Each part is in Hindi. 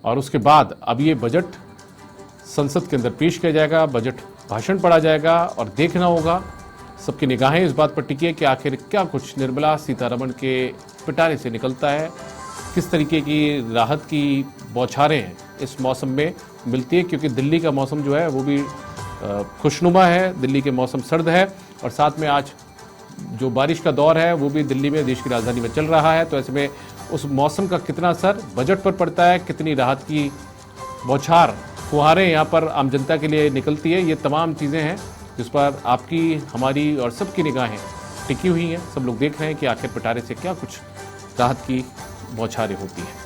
और उसके बाद अब ये बजट संसद के अंदर पेश किया जाएगा, बजट भाषण पढ़ा जाएगा और देखना होगा, सबकी निगाहें इस बात पर टिकी है कि आखिर क्या कुछ निर्मला सीतारमण के पिटारे से निकलता है, किस तरीके की राहत की बौछारें इस मौसम में मिलती है, क्योंकि दिल्ली का मौसम जो है वो भी खुशनुमा है, दिल्ली के मौसम सर्द है और साथ में आज जो बारिश का दौर है वो भी दिल्ली में, देश की राजधानी में चल रहा है। तो ऐसे में उस मौसम का कितना असर बजट पर पड़ता है, कितनी राहत की बौछार फुहारें यहाँ पर आम जनता के लिए निकलती है, ये तमाम चीज़ें हैं जिस पर आपकी, हमारी और सबकी निगाहें टिकी हुई हैं। सब लोग देख रहे हैं कि आखिर पिटारे से क्या कुछ राहत की बौछारें होती हैं।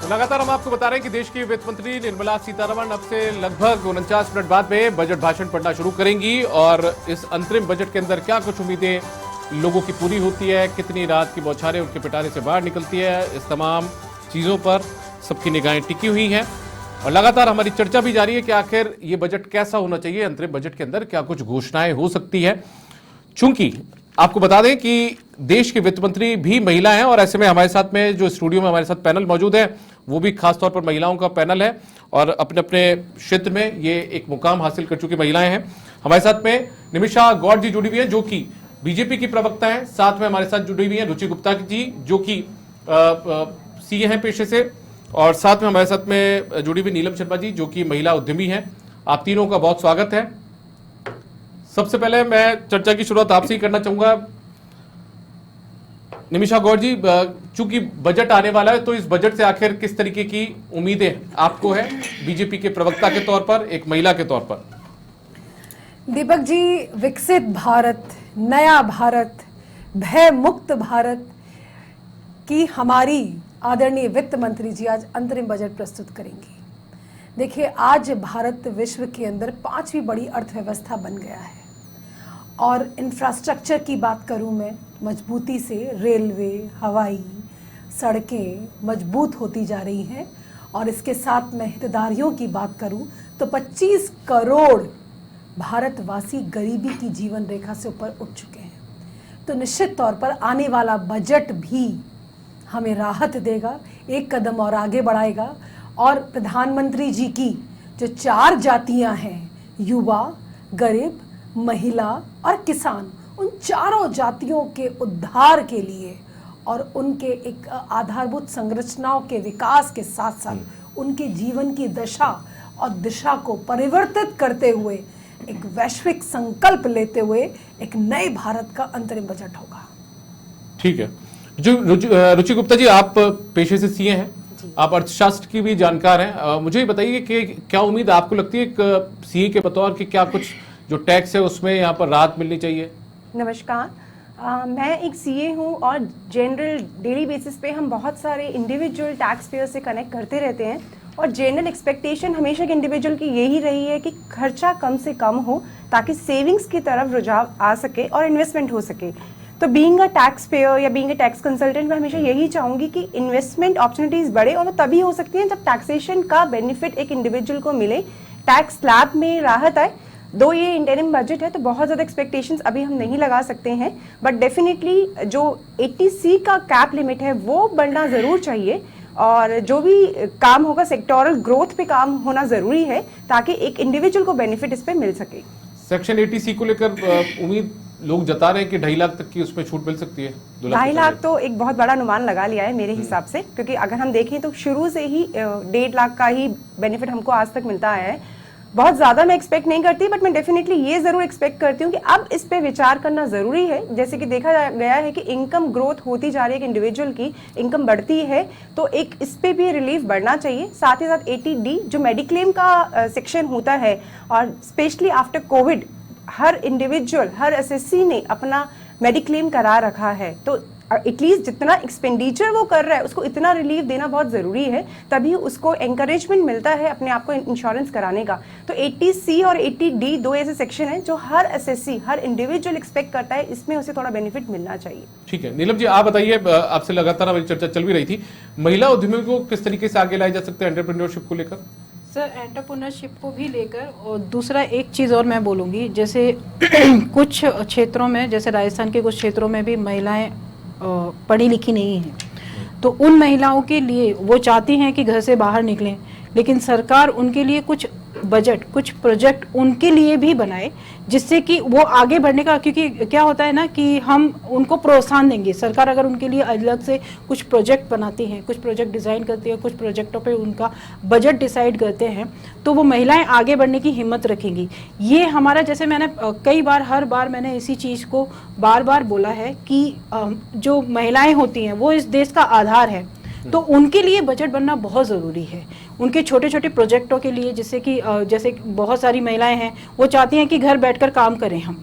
लगातार हम आपको बता रहे हैं कि देश की वित्त मंत्री निर्मला सीतारमण अब से लगभग 49 मिनट बाद में बजट भाषण पढ़ना शुरू करेंगी और इस अंतरिम बजट के अंदर क्या कुछ उम्मीदें लोगों की पूरी होती है, कितनी राहत की बौछारें उनके पिटारे से बाहर निकलती है, इस तमाम चीज़ों पर सबकी निगाहें टिकी हुई हैं और लगातार हमारी चर्चा भी जारी है कि आखिर ये बजट कैसा होना चाहिए, अंतरिम बजट के अंदर क्या कुछ घोषणाएं हो सकती है। चूंकि आपको बता दें कि देश के वित्त मंत्री भी महिला हैं और ऐसे में हमारे साथ में जो स्टूडियो में हमारे साथ पैनल मौजूद है वो भी खासतौर पर महिलाओं का पैनल है और अपने अपने क्षेत्र में ये एक मुकाम हासिल कर चुकी महिलाएं हैं। हमारे साथ में निमिषा गौड़ जी जुड़ी हुई हैं जो कि बीजेपी की प्रवक्ता हैं, साथ में हमारे साथ जुड़ी हुई हैं रुचि गुप्ता जी जो कि सीए हैं पेशे से और साथ में हमारे साथ में जुड़ी हुई नीलम शर्मा जी जो कि महिला उद्यमी हैं। आप तीनों का बहुत स्वागत है। सबसे पहले मैं चर्चा की शुरुआत आपसे ही करना चाहूंगा। निमिषा गौड़ जी, चूंकि बजट आने वाला है तो इस बजट से आखिर किस तरीके की उम्मीदें आपको है बीजेपी के प्रवक्ता के तौर पर, एक महिला के तौर पर? दीपक जी, विकसित भारत, नया भारत, भय मुक्त भारत की हमारी आदरणीय वित्त मंत्री जी आज अंतरिम बजट प्रस्तुत करेंगी। देखिए, आज भारत विश्व के अंदर 5वीं बड़ी अर्थव्यवस्था बन गया है और इंफ्रास्ट्रक्चर की बात करूं मैं, मजबूती से रेलवे, हवाई, सड़कें मजबूत होती जा रही हैं और इसके साथ मैं हितधारियों की बात करूं तो 25 करोड़ भारतवासी गरीबी की जीवन रेखा से ऊपर उठ चुके हैं। तो निश्चित तौर पर आने वाला बजट भी हमें राहत देगा, एक कदम और आगे बढ़ाएगा और प्रधानमंत्री जी की जो 4 जातियां हैं, युवा, गरीब, महिला और किसान, उन चारों जातियों के उद्धार के लिए और उनके एक आधारभूत संरचनाओं के विकास के साथ साथ उनके जीवन की दशा और दिशा को परिवर्तित करते हुए एक वैश्विक संकल्प लेते हुए एक नए भारत का अंतरिम बजट होगा। ठीक है। जो रुचि गुप्ता जी, आप पेशे से सीए हैं आप अर्थशास्त्र की भी जानकार हैं। मुझे बताइए कि क्या उम्मीद आपको लगती है एक सीए के बतौर कि क्या कुछ जो टैक्स है उसमें यहाँ पर राहत मिलनी चाहिए? नमस्कार। मैं एक सीए हूँ और जनरल डेली बेसिस पे हम बहुत सारे इंडिविजुअल टैक्स पेयर से कनेक्ट करते रहते हैं और जनरल एक्सपेक्टेशन हमेशा के इंडिविजुअल की यही रही है कि खर्चा कम से कम हो ताकि सेविंग्स की तरफ रुझाव आ सके और इन्वेस्टमेंट हो सके। तो बीइंग अ टैक्स पेयर या बीइंग अ टैक्स कंसल्टेंट मैं हमेशा यही चाहूँगी कि इन्वेस्टमेंट अपॉर्चुनिटीज़ बढ़े और वो तभी हो सकती हैं जब टैक्सेशन का बेनिफिट एक इंडिविजुअल को मिले, टैक्स स्लैब में राहत आए। दो ये इंटरिम बजट है तो बहुत ज़्यादा एक्सपेक्टेशंस अभी हम नहीं लगा सकते हैं, बट डेफिनेटली जो 80C का कैप लिमिट है वो बढ़ना ज़रूर चाहिए और जो भी काम होगा सेक्टोरल ग्रोथ पे काम होना ज़रूरी है ताकि एक इंडिविजुअल को बेनिफिट इस पे मिल सके। सेक्शन 80C को लेकर उम्मीद लोग जता रहे हैं कि 2.5 लाख तक की उसमें छूट मिल सकती है। 2.5 लाख तो एक बहुत बड़ा अनुमान लगा लिया है मेरे हिसाब से, क्योंकि अगर हम देखें तो शुरू से ही 1.5 लाख का ही बेनिफिट हमको आज तक मिलता आया है। बहुत ज़्यादा मैं एक्सपेक्ट नहीं करती, बट मैं डेफिनेटली ये ज़रूर एक्सपेक्ट करती हूँ कि अब इस पे विचार करना ज़रूरी है। जैसे कि देखा गया है कि इनकम ग्रोथ होती जा रही है, कि इंडिविजुअल की इनकम बढ़ती है तो एक इस पे भी रिलीफ बढ़ना चाहिए। साथ ही साथ 80D जो मेडिक्लेम का सेक्शन होता है और स्पेशली आफ्टर कोविड हर इंडिविजुअल हर एसएससी ने अपना मेडिक्लेम करा रखा है, तो एटलीस्ट जितना एक्सपेंडिचर वो कर रहा है उसको इतना रिलीफ देना बहुत ज़रूरी है, तभी उसको एनकरेजमेंट मिलता है अपने आप को इंश्योरेंस कराने का। तो 80C और 80D दो ऐसे सेक्शन हैं जो हर एसएससी हर इंडिविजुअल एक्सपेक्ट करता है, इसमें उसे थोड़ा बेनिफिट मिलना चाहिए। ठीक है नीलम जी, आप बताइए, आपसे लगातार हमारी चर्चा चल भी रही थी, महिला उद्यमियों को किस तरीके से आगे लाया जा सकता है एंटरप्रेन्योरशिप को लेकर? सर एंटरप्रेन्योरशिप को भी लेकर, और दूसरा एक चीज़ और मैं बोलूँगी, जैसे कुछ क्षेत्रों में, जैसे राजस्थान के कुछ क्षेत्रों में भी महिलाएं पढ़ी लिखी नहीं हैं, तो उन महिलाओं के लिए वो चाहती हैं कि घर से बाहर निकलें, लेकिन सरकार उनके लिए कुछ बजट कुछ प्रोजेक्ट उनके लिए भी बनाए जिससे कि वो आगे बढ़ने का, क्योंकि क्या होता है ना कि हम उनको प्रोत्साहन देंगे, सरकार अगर उनके लिए अलग से कुछ प्रोजेक्ट बनाती है, कुछ प्रोजेक्ट डिज़ाइन करती है, कुछ प्रोजेक्टों पे उनका बजट डिसाइड करते हैं, तो वो महिलाएं आगे बढ़ने की हिम्मत रखेंगी। ये हमारा, जैसे मैंने कई बार हर बार मैंने इसी चीज़ को बार बार बोला है कि जो महिलाएं होती हैं वो इस देश का आधार है, तो उनके लिए बजट बनना बहुत ज़रूरी है, उनके छोटे छोटे प्रोजेक्टों के लिए, जिससे कि जैसे बहुत सारी महिलाएं हैं वो चाहती हैं कि घर बैठकर काम करें हम,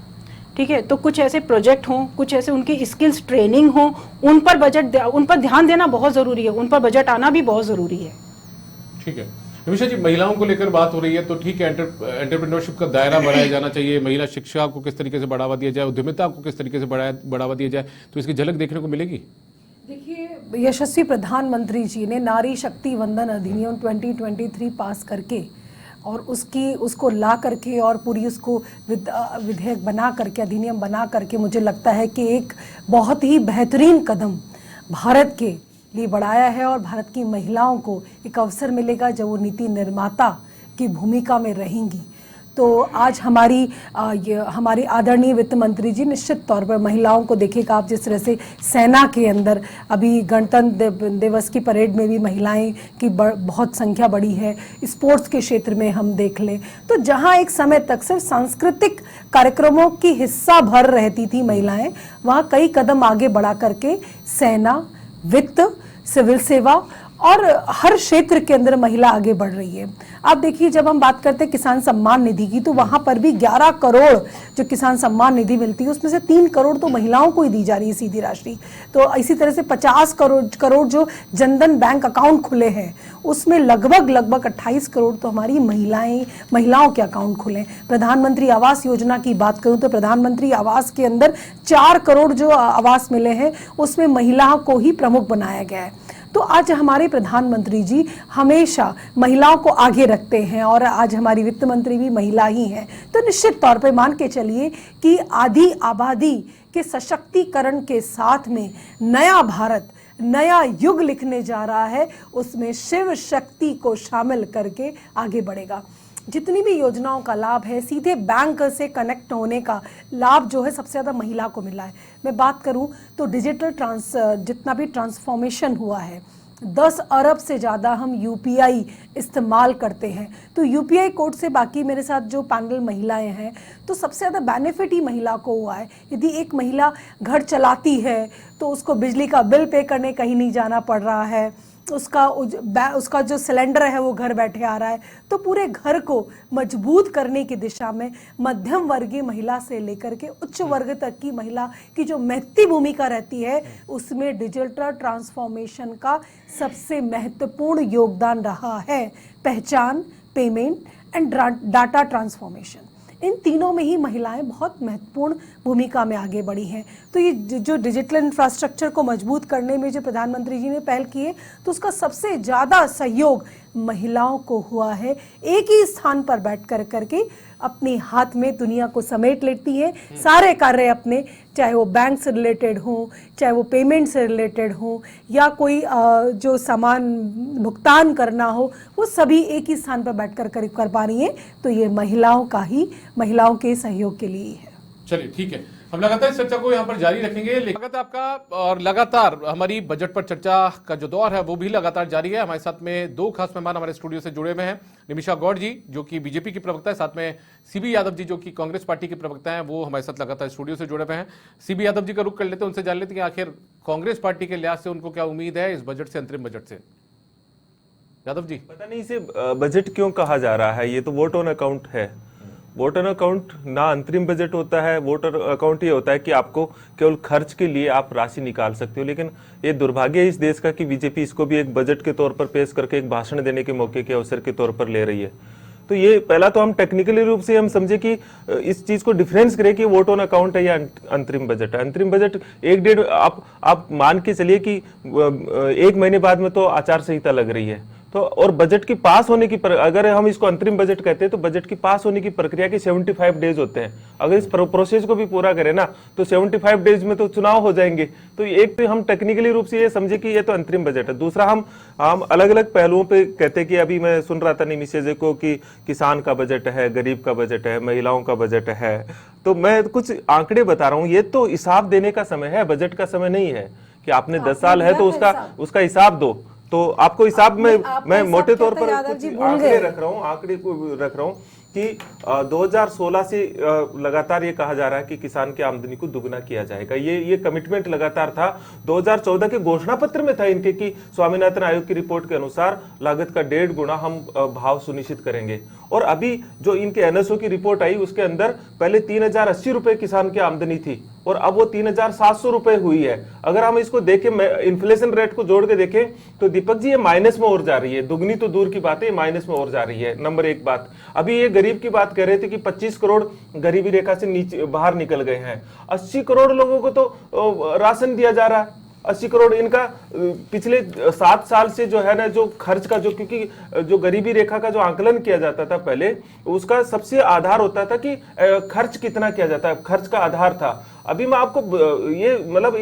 ठीक है, तो कुछ ऐसे प्रोजेक्ट हों, कुछ ऐसे उनकी स्किल्स ट्रेनिंग हो, उन पर ध्यान देना बहुत ज़रूरी है, उन पर बजट आना भी बहुत ज़रूरी है। ठीक है निमिषा जी, महिलाओं को लेकर बात हो रही है, तो ठीक है एंटरप्रेन्योरशिप का दायरा बढ़ाया जाना चाहिए, महिला शिक्षा को किस तरीके से बढ़ावा दिया जाए, उद्यमिता को किस तरीके से बढ़ावा दिया जाए, तो इसकी झलक देखने को मिलेगी। देखिए, यशस्वी प्रधानमंत्री जी ने नारी शक्ति वंदन अधिनियम 2023 पास करके और उसको ला करके और पूरी उसको विधेयक बना करके, अधिनियम बना करके, मुझे लगता है कि एक बहुत ही बेहतरीन कदम भारत के लिए बढ़ाया है और भारत की महिलाओं को एक अवसर मिलेगा जब वो नीति निर्माता की भूमिका में रहेंगी। तो आज हमारी आदरणीय वित्त मंत्री जी निश्चित तौर पर महिलाओं को देखिएगा आप, जिस तरह से सेना के अंदर अभी गणतंत्र दिवस की परेड में भी महिलाएं की बहुत संख्या बढ़ी है, स्पोर्ट्स के क्षेत्र में हम देख लें तो जहां एक समय तक सिर्फ सांस्कृतिक कार्यक्रमों की हिस्सा भर रहती थी महिलाएं, वहां कई कदम आगे बढ़ा करके सेना, वित्त, सिविल सेवा और हर क्षेत्र के अंदर महिला आगे बढ़ रही है। आप देखिए, जब हम बात करते हैं किसान सम्मान निधि की, तो वहां पर भी 11 करोड़ जो किसान सम्मान निधि मिलती है उसमें से 3 करोड़ तो महिलाओं को ही दी जा रही है सीधी राशि। तो इसी तरह से 50 करोड़ जो जनधन बैंक अकाउंट खुले हैं उसमें लगभग 28 करोड़ तो हमारी महिलाओं के अकाउंट खुले। प्रधानमंत्री आवास योजना की बात करूं तो प्रधानमंत्री आवास के अंदर 4 करोड़ जो आवास मिले हैं उसमें महिलाओं को ही प्रमुख बनाया गया है। तो आज हमारे प्रधानमंत्री जी हमेशा महिलाओं को आगे रखते हैं और आज हमारी वित्त मंत्री भी महिला ही हैं, तो निश्चित तौर पे मान के चलिए कि आधी आबादी के सशक्तिकरण के साथ में नया भारत, नया युग लिखने जा रहा है, उसमें शिव शक्ति को शामिल करके आगे बढ़ेगा। जितनी भी योजनाओं का लाभ है सीधे बैंक से कनेक्ट होने का लाभ जो है सबसे ज़्यादा महिला को मिला है। मैं बात करूं तो डिजिटल जितना भी ट्रांसफॉर्मेशन हुआ है, 10 अरब से ज़्यादा हम यूपीआई इस्तेमाल करते हैं, तो यूपीआई कोड से बाकी मेरे साथ जो पैनल महिलाएं हैं तो सबसे ज़्यादा बेनिफिट ही महिला को हुआ है। यदि एक महिला घर चलाती है तो उसको बिजली का बिल पे करने कहीं नहीं जाना पड़ रहा है, उसका जो सिलेंडर है वो घर बैठे आ रहा है, तो पूरे घर को मजबूत करने की दिशा में मध्यम वर्गीय महिला से लेकर के उच्च वर्ग तक की महिला की जो महत्वपूर्ण भूमिका रहती है, उसमें डिजिटल ट्रांसफॉर्मेशन का सबसे महत्वपूर्ण योगदान रहा है। पहचान, पेमेंट एंड डाटा ट्रांसफॉर्मेशन, इन तीनों में ही महिलाएं बहुत महत्वपूर्ण भूमिका में आगे बढ़ी हैं। तो ये जो डिजिटल इंफ्रास्ट्रक्चर को मजबूत करने में जो प्रधानमंत्री जी ने पहल की है, तो उसका सबसे ज़्यादा सहयोग महिलाओं को हुआ है। एक ही स्थान पर बैठ कर करके अपने हाथ में दुनिया को समेट लेती है। सारे कार्य अपने, चाहे वो बैंक से रिलेटेड हो, चाहे वो पेमेंट से रिलेटेड हो, या कोई जो सामान भुगतान करना हो, वो सभी एक ही स्थान पर बैठकर कर पा रही हैं। तो ये महिलाओं के सहयोग के लिए ही है। चलिए ठीक है, हम लगातार इस चर्चा को यहाँ पर जारी रखेंगे। स्वागत है आपका, और लगातार हमारी बजट पर चर्चा का जो दौर है वो भी लगातार जारी है। हमारे साथ में दो खास मेहमान हमारे स्टूडियो से जुड़े हुए हैं। निमिषा गौड़ जी जो कि बीजेपी की प्रवक्ता है, साथ में सीबी यादव जी जो कि कांग्रेस पार्टी के प्रवक्ता हैं, वो हमारे साथ लगातार स्टूडियो से जुड़े हुए हैं। सीबी यादव जी का रुख कर लेते हैं, उनसे जान लेते हैं कि आखिर कांग्रेस पार्टी के लिहाज से उनको क्या उम्मीद है इस बजट से, अंतरिम बजट से। यादव जी, पता नहीं इसे बजट क्यों कहा जा रहा है, ये तो वोट ऑन अकाउंट है। वोट ऑन अकाउंट ना अंतरिम बजट होता है, वोट ऑन अकाउंट ये होता है कि आपको केवल खर्च के लिए आप राशि निकाल सकते हो। लेकिन ये दुर्भाग्य है इस देश का कि बीजेपी इसको भी एक बजट के तौर पर पेश करके एक भाषण देने के मौके के अवसर के तौर पर ले रही है। तो ये पहला तो हम टेक्निकली रूप से हम समझे कि इस चीज को डिफरेंस करें कि वोट ऑन अकाउंट है या अंतरिम बजट है। अंतरिम बजट एक डेढ़ आप मान के चलिए कि 1 महीने बाद में तो आचार संहिता लग रही है, तो और बजट की पास होने की अगर हम इसको अंतरिम बजट कहते हैं तो बजट की पास होने की प्रक्रिया के 75 डेज होते हैं। अगर इस प्रोसेस को भी पूरा करें ना तो 75 डेज में तो चुनाव हो जाएंगे। तो एक तो हम टेक्निकली रूप से ये समझे कि ये तो अंतरिम बजट है। दूसरा हम अलग अलग पहलुओं पे कहते हैं कि अभी मैं सुन रहा था निमिषा जी को कि किसान का बजट है, गरीब का बजट है, महिलाओं का बजट है। तो मैं कुछ आंकड़े बता रहा हूँ, ये तो हिसाब देने का समय है, बजट का समय नहीं है कि आपने 10 साल है तो उसका हिसाब दो। तो आपको हिसाब में मैं मोटे तौर पर आंकड़े रख रहा हूँ कि 2016 से लगातार ये कहा जा रहा है कि किसान की आमदनी को दुगना किया जाएगा। ये कमिटमेंट लगातार था। 2014 के घोषणा पत्र में था इनके कि स्वामीनाथन आयोग की रिपोर्ट के अनुसार लागत का 1.5 गुना हम भाव सुनिश्चित करेंगे। और अभी जो इनके एनएसओ की रिपोर्ट आई उसके अंदर पहले 3080 रुपए किसान की आमदनी थी और अब वो 3700 रुपए हुई है। अगर हम इसको देखें, इन्फ्लेशन रेट को जोड़ के देखें तो दीपक जी ये माइनस में और जा रही है। दुगनी तो दूर की बात है, माइनस में और जा रही है। नंबर एक बात, अभी ये गरीब की बात कर रहे थे कि 25 करोड़ गरीबी रेखा से नीचे बाहर निकल गए हैं। 80 करोड़ लोगों को तो राशन दिया जा रहा है। 80 करोड़ इनका पिछले 7 साल से जो है ना, जो खर्च का क्योंकि जो गरीबी रेखा का जो आंकलन किया जाता था पहले, उसका सबसे आधार होता था कि खर्च कितना किया जाता है, खर्च का आधार था। अभी मैं आपको ये मतलब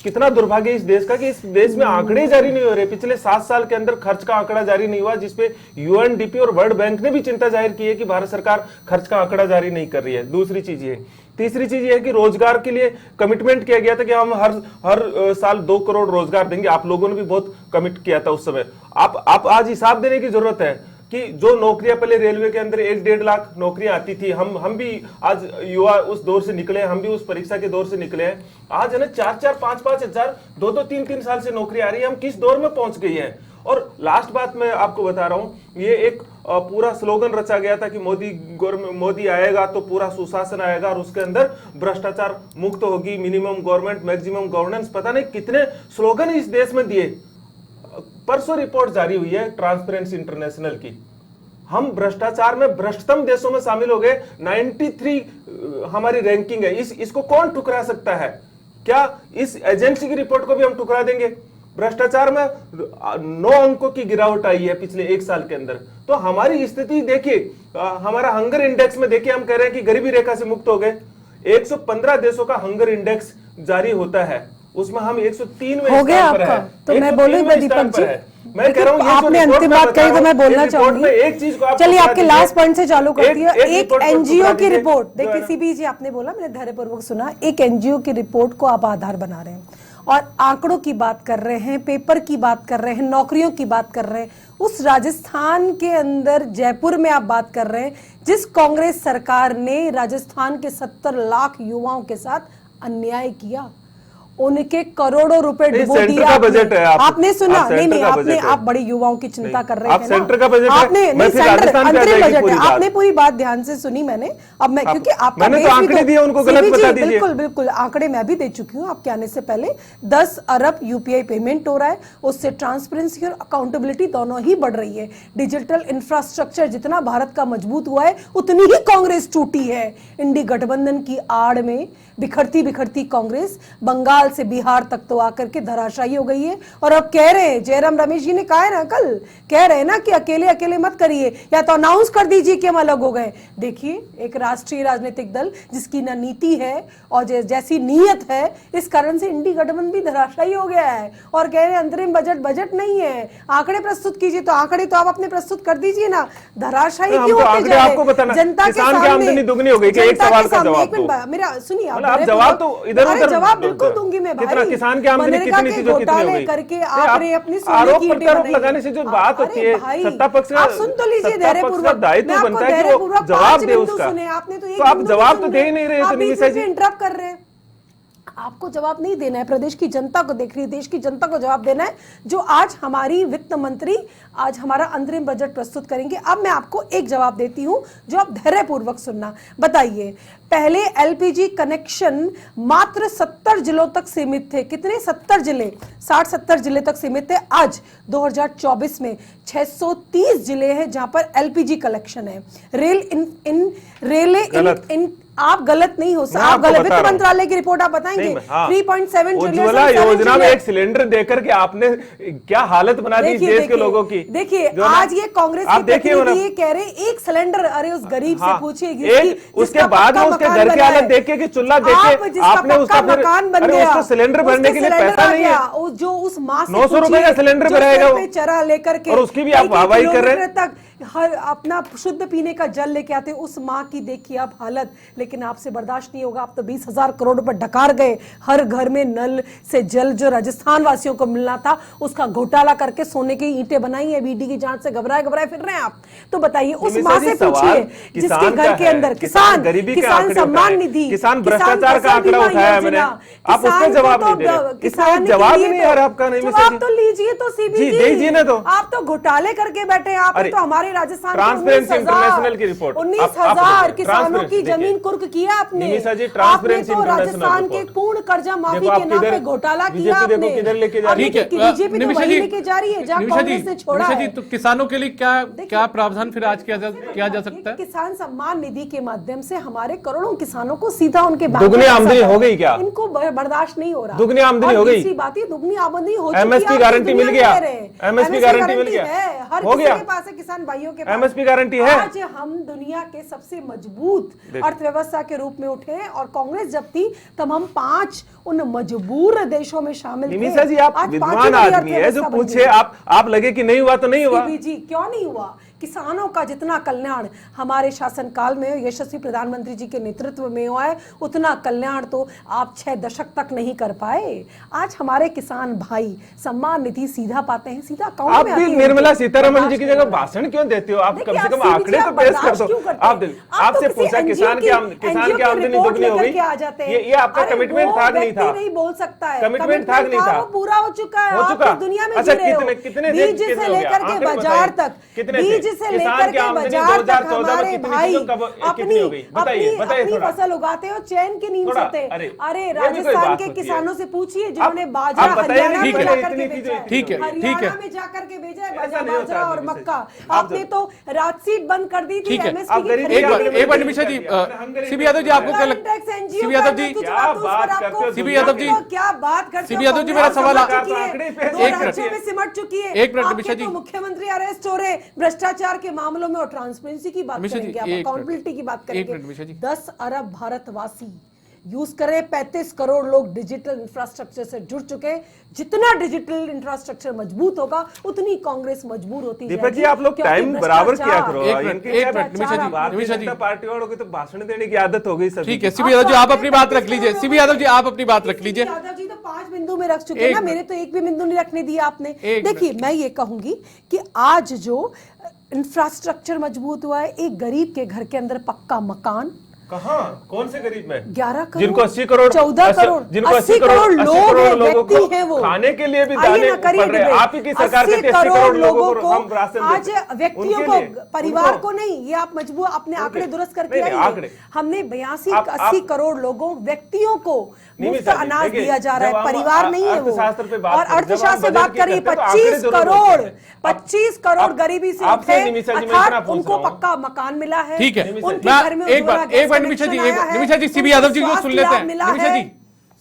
कितना दुर्भाग्य इस देश का कि इस देश में आंकड़े जारी नहीं हो रहे। पिछले 7 साल के अंदर खर्च का आंकड़ा जारी नहीं हुआ, जिसपे यूएनडीपी और वर्ल्ड बैंक ने भी चिंता जाहिर की है कि भारत सरकार खर्च का आंकड़ा जारी नहीं कर रही है। दूसरी चीज ये, तीसरी चीज ये है कि रोजगार के लिए कमिटमेंट किया गया था कि हम हर साल 2 करोड़ रोजगार देंगे। आप लोगों ने भी बहुत कमिट किया था उस समय। आप आज हिसाब देने की जरूरत है कि जो नौकरियां पहले रेलवे के अंदर 1-1.5 लाख नौकरियां आती थी, हम भी आज युवा उस दौर से निकले, हम भी उस परीक्षा के दौर से निकले हैं। आज है ना 4-4, 5-5 हजार, 2-2, 3-3 साल से नौकरी आ रही है। हम किस दौर में पहुंच गई है। और लास्ट बात मैं आपको बता रहा हूं, ये एक पूरा स्लोगन रचा गया था कि मोदी आएगा तो पूरा सुशासन आएगा और उसके अंदर भ्रष्टाचार मुक्त होगी, मिनिमम गवर्नमेंट, मैक्सिमम गवर्नेंस, पता नहीं कितने स्लोगन इस देश में दिए। परसों रिपोर्ट जारी हुई है ट्रांसपेरेंसी इंटरनेशनल की, हम भ्रष्टाचार में भ्रष्टतम देशों में शामिल हो गए। 93 हमारी रैंकिंग है। इसको कौन ठुकरा सकता है? क्या इस एजेंसी की रिपोर्ट को भी हम ठुकरा देंगे? भ्रष्टाचार में 9 अंकों की गिरावट आई है पिछले 1 साल के अंदर। तो हमारी स्थिति देखिए, हमारा हंगर इंडेक्स में देखिए, हम कह रहे हैं कि गरीबी रेखा से मुक्त हो गए। 115 देशों का हंगर इंडेक्स जारी होता है, उसमें हम 103 में हो गया आपका। तो मैं बोलूंगी दीपक जी, मैं कह रहा हूं आपने अंतिम बात कही तो मैं बोलना चाहूंगी। एक चीज को चलिए आपके लास्ट पॉइंट से चालू करती है। एक एनजीओ की रिपोर्ट, देखिए सीबी जी आपने बोला, मैंने धैर्यपूर्वक सुना। एक एनजीओ की रिपोर्ट को आप आधार बना रहे हैं और आंकड़ों की बात कर रहे हैं, पेपर की बात कर रहे हैं, नौकरियों की बात कर रहे हैं। उस राजस्थान के अंदर जयपुर में आप बात कर रहे हैं, जिस कांग्रेस सरकार ने राजस्थान के 70 लाख युवाओं के साथ अन्याय किया, उनके करोड़ों रुपए नहीं, डुबो सेंटर दिए का बजट है, आपने सुना? आप नहीं सेंटर नहीं, का आपने बजट है। आप बड़े युवाओं की चिंता कर रहे आप थे ना। सेंटर का बजट है, आपने मैं नहीं, फिर सेंटर राजस्थान पे आ अंतरिम जाएगी बजट पूरी है, बात। आपने पूरी बात ध्यान से सुनी मैंने। अब मैं क्योंकि आपका मैंने तो बेस भी आंकड़े दिए, उनको गलत CBG, बता दीजिए। बिल्कुल बिल्कुल आंकड़े मैं भी दे चुकी हूँ आपके आने से पहले। 10 अरब यूपीआई पेमेंट हो रहा है, उससे ट्रांसपेरेंसी और अकाउंटेबिलिटी दोनों ही बढ़ रही है। डिजिटल इंफ्रास्ट्रक्चर जितना भारत का मजबूत हुआ है उतनी ही कांग्रेस टूटी है। इंडी गठबंधन की आड़ में बिखरती बिखरती कांग्रेस बंगाल से बिहार तक तो आकर के धराशायी हो गई है। और अब कह रहे हैं, जयराम रमेश जी ने कहा है ना, कल कह रहे हैं ना कि अकेले अकेले मत करिए, या तो अनाउंस कर दीजिए कि हम अलग हो गए। देखिए, एक राष्ट्रीय राजनीतिक दल जिसकी न नीति है और जैसी नीयत है, इस कारण से इंडी गठबंधन भी धराशायी हो गया है। और कह रहे हैं अंतरिम बजट नहीं है, आंकड़े प्रस्तुत कीजिए। तो आंकड़े तो आप अपने प्रस्तुत कर दीजिए ना, धराशायी क्यों होते जा आपको बताना, किसान की आमदनी दुगनी हो गई कि एक सवाल का जवाब दो। मेरा सुनिए, आप जवाब तो इधर उधर जवाब बिल्कुल दूंगी मैं भाई। कितना किसान की आमदनी कितनी थी जो कितनी हो गई करके आपने अपनी आरोप प्रत्यारोप लगाने से जो बात होती है, सत्ता पक्ष का, आप सुन तो लीजिए धैर्यपूर्वक, दायित्व बनता है कि वो जवाब दे उसका। आपने तो आप जवाब तो दे ही नहीं रहे थे निमिषा जी। इंटरप्ट कर रहे हैं। आपको जवाब नहीं देना है, प्रदेश की जनता को देख रही है, देश की जनता को जवाब देना है। जो आज हमारी वित्त मंत्री आज हमारा अंतरिम बजट प्रस्तुत करेंगे। अब मैं आपको एक जवाब देती हूं जो आप धैर्यपूर्वक सुनना। बताइए, पहले एलपीजी कनेक्शन मात्र 70 जिलों तक सीमित थे। कितने? 70 जिले, 60-70 जिले तक सीमित थे। आज 2024 में 630 जिले हैं जहां पर एलपीजी कलेक्शन है। आप गलत नहीं हो सकते, आप गलत, वित्त मंत्रालय की रिपोर्ट आप बताएंगे। 3.7 उज्ज्वला योजना में एक सिलेंडर देकर के आपने क्या हालत बना दी देश के लोगों की। देखिए, आज ये कांग्रेस के प्रतिनिधि ये कह रहे एक सिलेंडर, अरे उस गरीब से पूछिए, उसके बाद में उसके घर की हालत देखे कि चूल्हा देखे आपने उसका मकान बन गया, उसको सिलेंडर भरने के लिए पैसा नहीं है, जो उस माँ से 900 रुपए का सिलेंडर भराएगा वो, चरा लेकर के, और उसकी भी आप वाहवाही कर रहे हैं। हर अपना शुद्ध पीने का जल लेके आते, उस माँ की देखिए आप हालत। लेकिन आपसे बर्दाश्त नहीं होगा, आप तो 20,000 करोड़ रुपए डकार गए। हर घर में नल से जल जो राजस्थान वासियों को मिलना था, उसका घोटाला करके सोने की ईंटें बनाई है। बीडी की जांच से घबराए फिर रहे हैं आप। तो बताइए, उस माँ से पूछिए जिसके घर के अंदर किसान सम्मान निधि, किसान भ्रष्टाचार का आंकड़ा उठाया मैंने, आप उसका जवाब नहीं दे रहे। किसान जवाब नहीं है आपका। नहीं, जवाब तो लीजिए तो सीबीजी, दीजिए ना। तो आप तो घोटाले करके बैठे हैं। आप तो हमारे राजस्थान ट्रांसपेरेंसी इंटरनेशनल की रिपोर्ट, 19,000 किसानों की जमीन कुर्क किया आपने। आपने तो राजस्थान के पूर्ण कर्जा माफी के नाम पे घोटाला किया आपने। किधर लेके जा रही है बीजेपी तो वही लेके जा रही है जहां कांग्रेस ने छोड़ा है। तो किसानों के लिए क्या प्रावधान फिर आज किया जा सकता है? किसान सम्मान निधि के माध्यम से हमारे करोड़ों किसानों को सीधा उनके दुगनी आमदनी हो गई क्या? इनको बर्दाश्त नहीं हो रहा। दुगनी आमदनी हो गई, बात है दुगनी आमदनी हो चुकी है। एमएसपी गारंटी मिल गया, एमएसपी गारंटी मिल गया, हर हो किसी गया के पास है, किसान भाइयों के पास एमएसपी गारंटी है। आज हम दुनिया के सबसे मजबूत अर्थव्यवस्था के रूप में उठे, और कांग्रेस जब थी तब हम 5 उन मजबूर देशों में शामिल थे। निमिषा जी, आप विद्वान आदमी है, जो पूछे आप लगे कि नहीं हुआ तो नहीं हुआ। जी क्यों नहीं हुआ? किसानों का जितना कल्याण हमारे शासनकाल में यशस्वी प्रधानमंत्री जी के नेतृत्व में हुआ है, उतना कल्याण तो आप 6 दशक तक नहीं कर पाए। आज हमारे किसान भाई सम्मान निधि सीधा पाते हैं, सीधा अकाउंट में आप भी निर्मला सीतारमण जी की जगह भाषण क्यों देते हो? आप कम से कम आंकड़े तो पेश कर दो। आपसे पूछा किसान की आमदनी दुगनी हो गई, ये आपका कमिटमेंट था कि नहीं था? नहीं बोल सकता है, कमिटमेंट था कि नहीं था? वो पूरा हो चुका है, हो चुका। दुनिया में अच्छा, कितने बीज से लेकर के बाजार तक, बीज से लेकर के बाजार तक हमारे भाई अपनी फसल उगाते हो, चैन की नींद सोते। अरे राजस्थान के किसानों से पूछिए जिन्होंने बाजरा हरियाणा में जाकर के बेचा है, ठीक है, हरियाणा में जाकर के बेचा है बाजरा और मक्का। आपने तो राजसीट बंद कर दी थी एमएसपी की। एक बार निमिषा जी, सीबी यादव जी, आपको क्या लगता है? सीबी यादव जी, सीबी यादव जी, क्या बात करते हो? सीबी यादव जी, मेरा सवाल एक राज्यों में सिमट चुकी है। एक मिनट निमिषा जी, मुख्यमंत्री अरेस्ट हो रहे भ्रष्टाचार के मामलों में, और ट्रांसपेरेंसी की बात करेंगे, आप अकाउंटेबिलिटी की बात करेंगे। 10 अरब भारतवासी यूज करे, 35 करोड़ लोग डिजिटल इंफ्रास्ट्रक्चर से जुड़ चुके। जितना डिजिटल इंफ्रास्ट्रक्चर मजबूत होगा उतनी कांग्रेस मजबूर होती जाएगी। दीपक जी, आप लोग टाइम बराबर किया करो। निमिषा जी, पार्टी वालों की तो भाषण देने की आदत हो गई सभी। ठीक है, सीबी यादव जी, आप अपनी बात रख लीजिए। सीबी यादव जी, आप अपनी बात रख लीजिए। यादव जी तो 5 बिंदु में रख चुके ना, मेरे तो एक भी बिंदु नहीं रखने दिया आपने। देखिए, मैं ये कहूंगी कि आज जो इंफ्रास्ट्रक्चर मजबूत हुआ है, एक गरीब के घर के अंदर पक्का मकान, कहाँ, कौन से गरीब में? 11 करोड़, जिनको 80 करोड़, 14 करोड़, जिनको 80 करोड़ लोग हैं, लोगों को व्यक्ति हैं वो। खाने के लिए भी आइए दाने ना, करिए पड़ रहे हैं। डिबेट। आप ही की सरकार कहती है 80 करोड़ लोगों को हम राशन आज देते हैं। व्यक्तियों उनके को, लिए, परिवार उनको- को नहीं, ये आप मजबूर अपने आंकड़े दुरुस्त करके नहीं, नहीं, आइए। आंकड़े। हमने 82 आप- 80 करोड़ लोगों, व्यक्तियों को मुफ्त अनाज दिया जा रहा है, परिवार नहीं है वो। अर्थशास्त्र पे बात और जब हम अर्थशास्त्र से बजट बात की करिए, करते हैं तो आंकड़े 25 जरूर करोड़, बोलते हैं। 25 करोड़ आप- गरीबी से आपसे उठे, निमिषा जी, मैं इतना अर्थात पूछ उनको रहा हूं। पक्का मकान मिला है, ठीक है, उनके मैं घर में एक उज्ज्वला बार गैस निमिषा जी, कनेक्शन आया है, निमिषा जी, सीबी उनको यादव जी को स्वास्थ्य सुन लेते लाभ हैं। मिला निमिषा है। जी,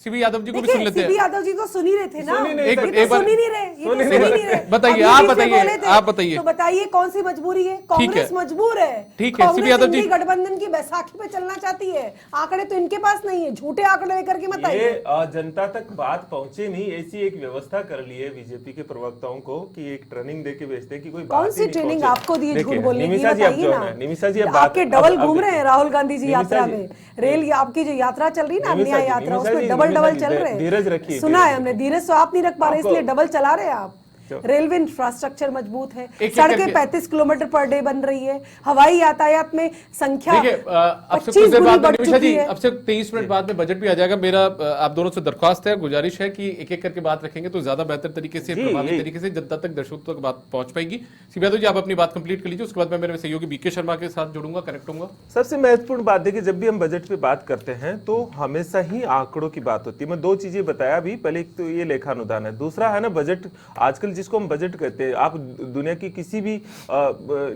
सीबी यादव जी को भी देखिए, सुन लेते सीबी हैं। यादव जी तो सुन ही रहे थे ना, सुन ही नहीं ये रहे तो थे। एक बार- सुन ही नहीं रहे, ये तो सुन ही सुन ही नहीं नहीं रहे। रहे। बताइए, अभी आप बीच में बताइए, बोले थे। आप बताइए। तो बताइए कौन सी मजबूरी है? कांग्रेस मजबूर है, ठीक है, सीबी यादव जी। इंडी गठबंधन की बैसाखी पे चलना चाहती है, आंकड़े तो इनके पास नहीं है, झूठे आंकड़े लेकर के मत आइए। ये जनता तक बात पहुंचे नहीं, ऐसी एक व्यवस्था कर ली है बीजेपी के प्रवक्ताओं को कि एक ट्रेनिंग देके भेजते हैं कि कोई कौन बात ही सी नहीं ट्रेनिंग पहुंचे। आपको दी है झूठ देखिए, बोलने की? निमिषा जी अब बताइए जो ना। है, निमिषा जी अब बात आपके डबल अब घूम रहे हैं देखिए। राहुल गांधी जी निमिषा यात्रा जी, में, रेल आपकी जो यात्रा चल रही है ना, निमिषा अन्याय जी, यात्रा, निमिषा उसमें जी, डबल निमिषा डबल जी, चल रहे धीरज हैं। रखिए, सुना धीरज है हमने, धीरज तो आप नहीं रख पा रहे, आपको- इसलिए डबल चला रहे हैं आप। जो- रेलवे इंफ्रास्ट्रक्चर मजबूत है, एक सड़कें करके- 35 किलोमीटर पर डे बन रही है, हवाई यातायात में संख्या देखिए, अब से 25 कुछ देर गुनी बाद बढ़ निमिषा जी, चुकी है। अब से 23 मिनट बाद में बजट भी आ जाएगा। मेरा आप दोनों से दरख्वास्त है, गुजारिश है कि एक एक करके बात रखेंगे तो ज्यादा बेहतर तरीके से, जी, प्रभावी जी। तरीके से जनता तक, दर्शकों तक बात पहुंच पाएगी। सीबी यादव जी, आप अपनी बात कंप्लीट कर लीजिए, उसके बाद मैं मेरे सहयोगी बीके शर्मा के साथ जुड़ूंगा, कनेक्ट होऊंगा। सबसे महत्वपूर्ण बात देखिए, जब भी हम बजट पे बात करते हैं तो हमेशा ही आंकड़ों की बात होती है। मैं दो चीजें बताया अभी, पहले एक तो ये लेखानुदान है, दूसरा है ना बजट। आजकल जिसको हम बजट कहते हैं, आप दुनिया की किसी भी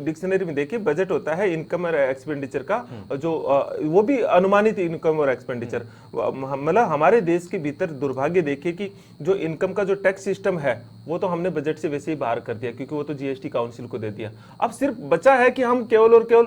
डिक्शनरी में देखिए, बजट होता है इनकम और एक्सपेंडिचर का, जो वो भी अनुमानित इनकम और एक्सपेंडिचर। मतलब हमारे देश के भीतर दुर्भाग्य देखिए कि जो इनकम का जो टैक्स सिस्टम है वो तो हमने बजट से वैसे ही बाहर कर दिया, क्योंकि वो तो जीएसटी काउंसिल को दे दिया। अब सिर्फ बचा है कि हम केवल और केवल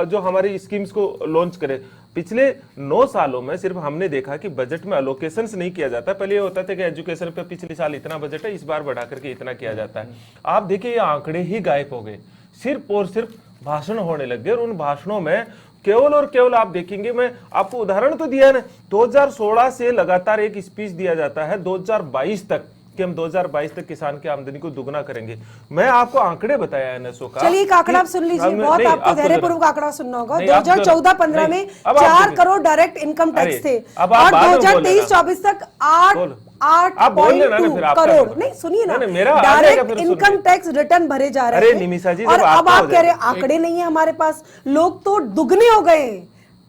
जो हमारी स्कीम्स को लॉन्च करें। पिछले 9 सालों में सिर्फ हमने देखा कि बजट में अलोकेशंस नहीं किया जाता। पहले ये होता था कि एजुकेशन पे पिछले साल इतना बजट है, इस बार बढ़ा करके इतना किया जाता है। आप देखिए, ये आंकड़े ही गायब हो गए, सिर्फ और सिर्फ भाषण होने लग गए। और उन भाषणों में केवल और केवल आप देखेंगे, मैं आपको उदाहरण तो दिया ना, 2016 से लगातार एक स्पीच दिया जाता है 2022 तक कि हम 2022 तक किसान की आमदनी को दुगना करेंगे। मैं आपको आंकड़े बताया एनएसओ का। चलिए एक आंकड़ा आप सुन लीजिए, बहुत आपको धैर्यपूर्वक आंकड़ा सुनना होगा। 2014-15 में 4 करोड़ डायरेक्ट इनकम टैक्स थे, और 2023-24 तक 8.2 करोड़, नहीं सुनिए ना, डायरेक्ट इनकम टैक्स रिटर्न भरे जा रहे हैं। निमिषा जी, और अब आप कह रहे हैं आंकड़े नहीं है हमारे पास, लोग तो दुगने हो गए हैं।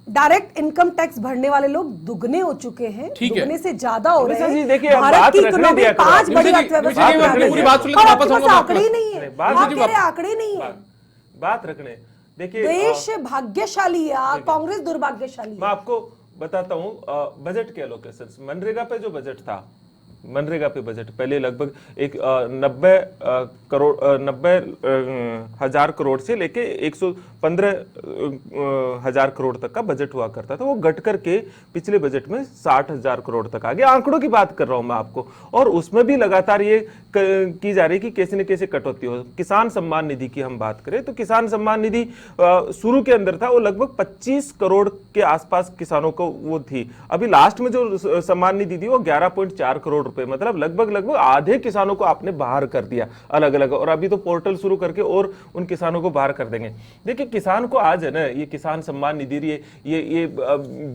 डायरेक्ट इनकम टैक्स भरने वाले लोग दुगने हो चुके हैं, ठीक है। दुगने से ज्यादा हो रहे निमिषा जी, हैं। देखिए, अब भारत बात की रखने इकोनॉमी दिया करो। 5 बड़ी निमिषा जी, अर्थव्यवस्था निमिषा जी, में आ पूरी गई बात है। सुन लेते और हैं, आपके वापस पास आऊंगा मैं आंकड़े ही आपके नहीं है, पास। आप कह रहे हैं आंकड़े नहीं है। बात रखने देखिए, देश भाग्यशाली है, कांग्रेस दुर्भाग्यशाली है। मैं आपको बताता हूं बजट के एलोकेशंस। मनरेगा पे जो बजट था, मनरेगा पे बजट पहले लगभग एक 90,000 करोड़ से लेके 115,000 करोड़ तक का बजट हुआ करता था। वो घट करके पिछले बजट में 60,000 करोड़ तक आ गया। आंकड़ों की बात कर रहा हूं मैं आपको, और उसमें भी लगातार ये की जा रही कि कैसे न कैसे कटौती हो। किसान सम्मान निधि की हम बात करें तो किसान सम्मान निधि शुरू के अंदर था, वो लगभग 25 करोड़ के आसपास किसानों को वो थी। अभी लास्ट में जो सम्मान निधि थी वो 11.4 करोड़ रुपए, मतलब लगभग आधे किसानों को आपने बाहर कर दिया अलग अलग। और अभी तो पोर्टल शुरू करके और उन किसानों को बाहर कर देंगे। देखिए, किसान को आज है ना, ये किसान सम्मान निधि ये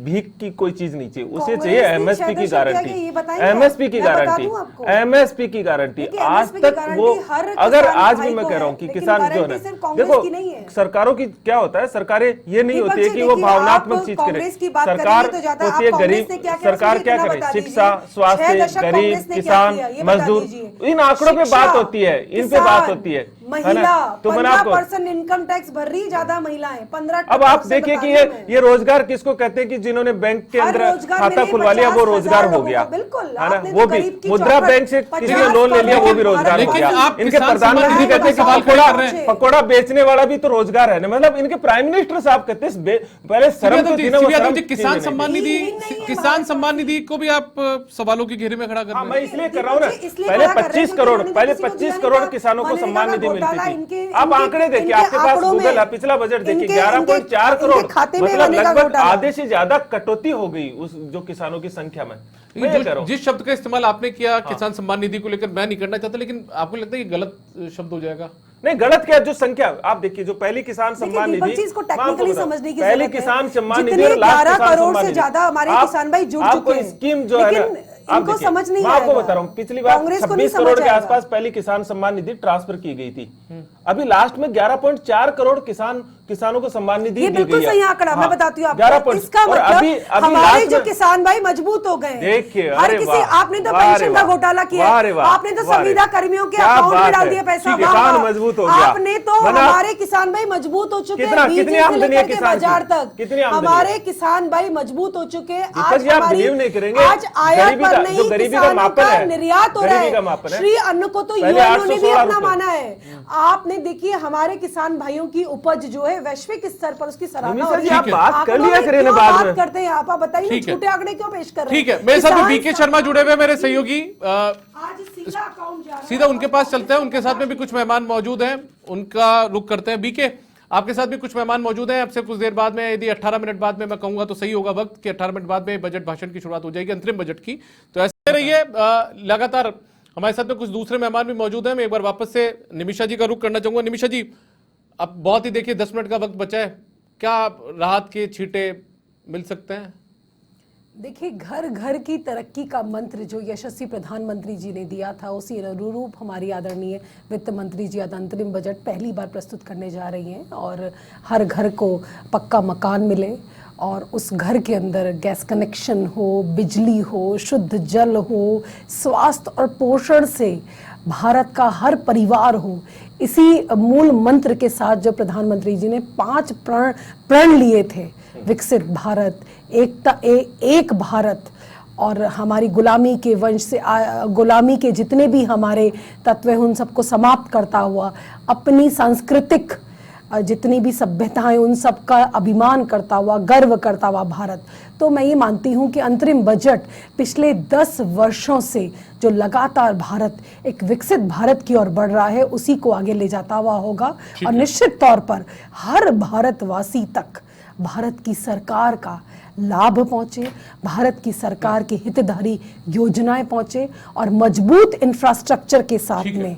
भीख की कोई चीज नहीं चाहिए, उसे चाहिए एमएसपी की गारंटी, एमएसपी की गारंटी, एमएसपी की गारंटी। आज तक वो, अगर आज भी मैं कह रहा हूँ कि किसान जो है ना, देखो सरकारों की क्या होता है, सरकारें ये नहीं होती है कि वो भावनात्मक चीज करे। सरकार होती है गरीब, सरकार क्या करे, शिक्षा, स्वास्थ्य, गरीब, किसान, मजदूर, इन आंकड़ों पे बात होती है, इन पे बात होती है। महिला तो 15% इनकम टैक्स भर रही, ज्यादा महिलाएं 15। अब आप देखिए कि ये रोजगार किसको कहते हैं कि जिन्होंने बैंक के अंदर खाता खुलवा लिया वो रोजगार हो गया, बिल्कुल, है ना। वो भी मुद्रा बैंक से किसी ने लोन ले लिया, वो भी रोजगार हो गया। इनके प्रधानमंत्री कहते हैं कि पकौड़ा बेचने वाला भी तो रोजगार है ना। मतलब इनके प्राइम मिनिस्टर साहब कहते हैं पहले शर्म तो थी ना, वो शर्म किसान सम्मान निधि, किसान सम्मान निधि को भी आप सवालों की घेरे में खड़ा कर रहे हैं। मैं इसलिए कर रहा हूँ ना, पहले 25 करोड़ किसानों को सम्मान निधि मिलती थी। आप आंकड़े देखिए, आपके पास गूगल है, पिछला बजट देखिए 11.4 करोड़, मतलब लगभग आधे से ज्यादा कटौती हो गई उस जो किसानों की संख्या में। जिस शब्द का इस्तेमाल आपने किया किसान सम्मान निधि को लेकर, मैं नहीं करना चाहता, लेकिन आपको लगता है कि गलत शब्द हो जाएगा? नहीं गलत क्या, जो संख्या आप देखिए, जो पहली किसान सम्मान निधि, दीपक जी, इसको टेक्निकली समझने की पहली जरूरत है। किसान सम्मान निधि जितने और लास्ट 11 किसान करोड़ सम्मान से निधि, ज्यादा हमारे किसान भाई जुड़ आपको चुके हैं। स्कीम जो है ना, लेकिन आप इनको देखिए, समझ नहीं मैं आपको आएगा। बता रहा हूँ, पिछली बार कांग्रेस को नहीं 26 करोड़ समझ के आएगा। आसपास पहली किसान सम्मान निधि ट्रांसफर की गई थी। अभी लास्ट में 11.4 करोड़ किसानों को सम्मान निधि ये दी बिल्कुल गई है। सही आंकड़ा, मैं हाँ, बताती हूँ आपको। 11 इसका और मतलब अभी हमारे लास्ट जो में- किसान भाई मजबूत हो गए। देखिए, हर अरे किसी, वाह, आपने तो वाह रे पेंशन का वाह, घोटाला किया, वाह रे वाह, आपने तो वाह रे। संविदा कर्मियों के क्या अकाउंट में बात डाल है। दिया पैसा, कि वाह, किसान वाह। मजबूत हो गया। आपने तो मैंने हमारे किसान भाई मजबूत हो चुके कितना- हैं, बीज कितनी से आमदनी है लेकर के किसान की? बाजार तक। कितनी आमदनी हमारे है? किसान भाई मजबूत हो चुके हैं। दीपक जी, आप बिलीव नहीं करेंगे, आज आयात गरीबी पर का- नहीं, जो गरीबी का किसानों मापन का है, निर्यात हो रहा गरीबी का है। मापन है। श्री अन्न को तो पहले यूएनओ ने भी 816 अपना रुपए। माना है। आपने देखिए हमारे किसान भाइयों की उपज जो है वैश्विक स्तर पर उसकी सराहना निमिषा हो रही जी, है। आप बात कर लोग लिया करें ना क्यों बाद बात में। करते हैं आप बताइए, ठीक है। झूठे आंकड़े क्यों पेश कर रहे हैं? ठीक है, मेरे साथ में किसान बीके शर्मा जुड़े हुए मेरे सहयोगी, आज सीधा अकाउंट जा रहा है। सीधा उनके पास चलते हैं। उनके साथ में भी कुछ मेहमान मौजूद हैं, उनका रुख करते हैं। बीके, आपके साथ भी कुछ मेहमान मौजूद हैं। आपसे कुछ देर बाद में, यदि 18 मिनट बाद में मैं कहूंगा तो सही होगा वक्त, कि 18 मिनट बाद में बजट भाषण की शुरुआत हो जाएगी, अंतरिम बजट की। तो ऐसे रहिए, लगातार हमारे साथ में कुछ दूसरे मेहमान भी मौजूद हैं। मैं एक बार वापस से निमिषा जी का रुख करना चाहूंगा। निमिषा जी, अब बहुत ही देखिए 10 मिनट का वक्त बचा है, क्या राहत के छींटे मिल सकते हैं? देखिए, घर घर की तरक्की का मंत्र जो यशस्वी प्रधानमंत्री जी ने दिया था, उसी अनुरूप हमारी आदरणीय वित्त मंत्री जी आज अंतरिम बजट पहली बार प्रस्तुत करने जा रही हैं। और हर घर को पक्का मकान मिले और उस घर के अंदर गैस कनेक्शन हो, बिजली हो, शुद्ध जल हो, स्वास्थ्य और पोषण से भारत का हर परिवार हो, इसी मूल मंत्र के साथ जो प्रधानमंत्री जी ने 5 प्रण लिए थे, विकसित भारत, एक भारत, और हमारी गुलामी के वंश से गुलामी के जितने भी हमारे तत्व हैं उन सबको समाप्त करता हुआ, अपनी सांस्कृतिक जितनी भी सभ्यताएं उन सब का अभिमान करता हुआ, गर्व करता हुआ भारत। तो मैं ये मानती हूँ कि अंतरिम बजट पिछले 10 वर्षों से जो लगातार भारत एक विकसित भारत की ओर बढ़ रहा है, उसी को आगे ले जाता हुआ होगा। और निश्चित तौर पर हर भारतवासी तक भारत की सरकार का लाभ पहुंचे, भारत की सरकार की हितधारी योजनाएं पहुंचे, और मजबूत इंफ्रास्ट्रक्चर के साथ में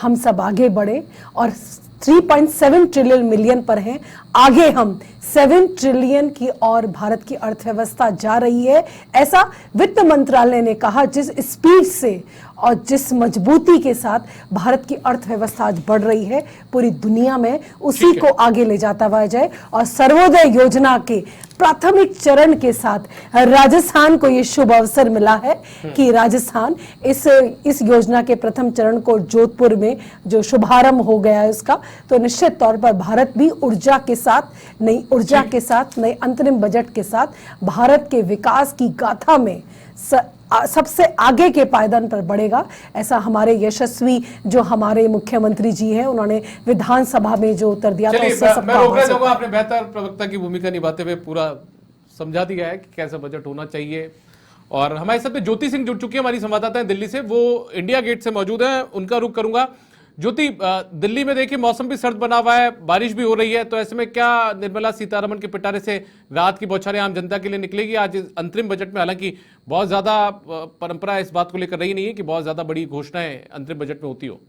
हम सब आगे बढ़े। और 3.7 ट्रिलियन मिलियन पर हैं, आगे हम 7 ट्रिलियन की और भारत की अर्थव्यवस्था जा रही है, ऐसा वित्त मंत्रालय ने कहा। जिस स्पीड से और जिस मजबूती के साथ भारत की अर्थव्यवस्था आज बढ़ रही है पूरी दुनिया में, उसी को आगे ले जाता हुआ जाए। और सर्वोदय योजना के प्राथमिक चरण के साथ राजस्थान को ये शुभ अवसर मिला है कि राजस्थान इस योजना के प्रथम चरण को जोधपुर में जो शुभारंभ हो गया है उसका, तो निश्चित तौर पर भारत भी ऊर्जा के साथ, नई ऊर्जा के साथ, नए अंतरिम बजट के साथ भारत के विकास की गाथा में सबसे आगे के पायदान पर बढ़ेगा। ऐसा हमारे यशस्वी जो हमारे मुख्यमंत्री जी हैं, उन्होंने विधानसभा में जो उत्तर दिया था, उससे सबका मैं रोकना आभार। चाहूंगा। आपने बेहतर प्रवक्ता की भूमिका निभाते हुए पूरा समझा दिया है कि कैसा बजट होना चाहिए। और हमारे साथ में ज्योति सिंह जुड़ चुकी है, हमारी संवाददाता है दिल्ली से, वो इंडिया गेट से मौजूद है, उनका रुख करूंगा। ज्योति, दिल्ली में देखिए मौसम भी सर्द बना हुआ है, बारिश भी हो रही है, तो ऐसे में क्या निर्मला सीतारमण के पिटारे से राहत की बौछारें आम जनता के लिए निकलेगी आज इस अंतरिम बजट में? हालांकि बहुत ज्यादा परंपरा इस बात को लेकर रही नहीं है कि बहुत ज्यादा बड़ी घोषणाएं अंतरिम बजट में होती हो।